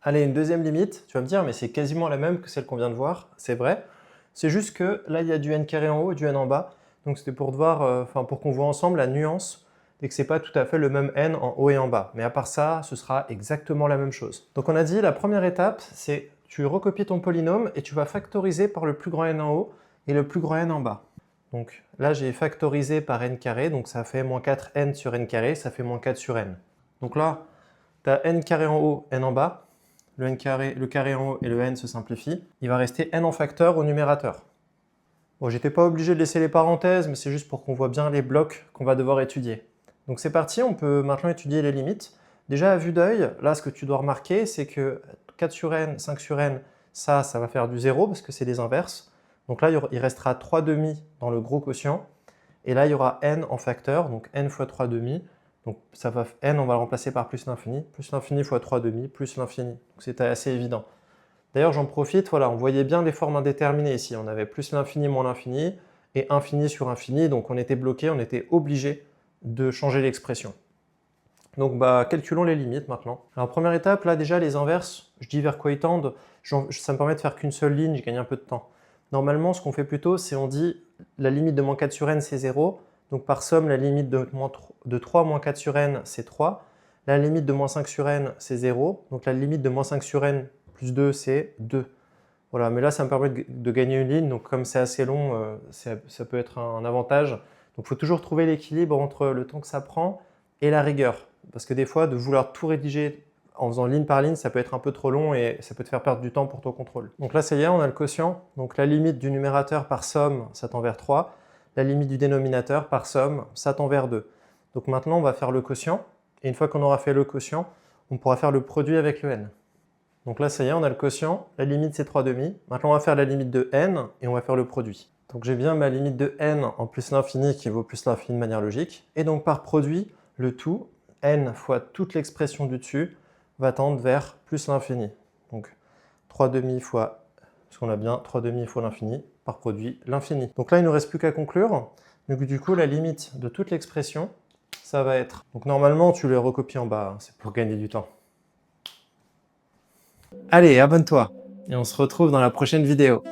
Allez, une deuxième limite, tu vas me dire, mais c'est quasiment la même que celle qu'on vient de voir, c'est vrai. C'est juste que là, il y a du n carré en haut et du n en bas. Donc c'était pour voir, pour qu'on voit ensemble la nuance et que c'est pas tout à fait le même n en haut et en bas. Mais à part ça, ce sera exactement la même chose. Donc on a dit, la première étape, c'est tu recopies ton polynôme et tu vas factoriser par le plus grand n en haut et le plus grand n en bas. Donc là, j'ai factorisé par n carré, donc ça fait moins 4n sur n carré, ça fait moins 4 sur n. Donc là, tu as n carré en haut, n en bas. Le carré en haut et le n se simplifient. Il va rester n en facteur au numérateur. Bon, j'étais pas obligé de laisser les parenthèses, mais c'est juste pour qu'on voit bien les blocs qu'on va devoir étudier. Donc c'est parti, on peut maintenant étudier les limites. Déjà à vue d'œil, là ce que tu dois remarquer, c'est que 4 sur n, 5 sur n, ça va faire du 0 parce que c'est des inverses. Donc là, il restera 3 demi dans le gros quotient. Et là, il y aura n en facteur, donc n fois 3 demi. Donc ça va, n, on va le remplacer par plus l'infini fois 3 demi, plus l'infini. Donc c'était assez évident. D'ailleurs, j'en profite, voilà, on voyait bien les formes indéterminées ici. On avait plus l'infini moins l'infini, et infini sur infini, donc on était bloqué, on était obligé de changer l'expression. Donc calculons les limites maintenant. Alors première étape, là déjà les inverses, je dis vers quoi ils tendent, ça me permet de faire qu'une seule ligne, je gagne un peu de temps. Normalement, ce qu'on fait plutôt, c'est on dit la limite de moins 4 sur n c'est 0, donc par somme, la limite de 3 moins 4 sur n, c'est 3. La limite de moins 5 sur n, c'est 0. Donc la limite de moins 5 sur n plus 2, c'est 2. Voilà, mais là, ça me permet de gagner une ligne. Donc comme c'est assez long, ça peut être un avantage. Donc il faut toujours trouver l'équilibre entre le temps que ça prend et la rigueur. Parce que des fois, de vouloir tout rédiger en faisant ligne par ligne, ça peut être un peu trop long et ça peut te faire perdre du temps pour ton contrôle. Donc là, ça y est, on a le quotient. Donc la limite du numérateur par somme, ça tend vers 3. La limite du dénominateur par somme, ça tend vers 2. Donc maintenant, on va faire le quotient. Et une fois qu'on aura fait le quotient, on pourra faire le produit avec le n. Donc là, ça y est, on a le quotient. La limite, c'est 3 demi. Maintenant, on va faire la limite de n et on va faire le produit. Donc j'ai bien ma limite de n en plus l'infini qui vaut plus l'infini de manière logique. Et donc par produit, le tout, n fois toute l'expression du dessus, va tendre vers plus l'infini. Donc 3 demi fois, parce qu'on a bien 3 demi fois l'infini, par produit l'infini. Donc là, il ne nous reste plus qu'à conclure. Donc du coup, la limite de toute l'expression, ça va être... Donc normalement, tu les recopies en bas, hein, c'est pour gagner du temps. Allez, abonne-toi et on se retrouve dans la prochaine vidéo.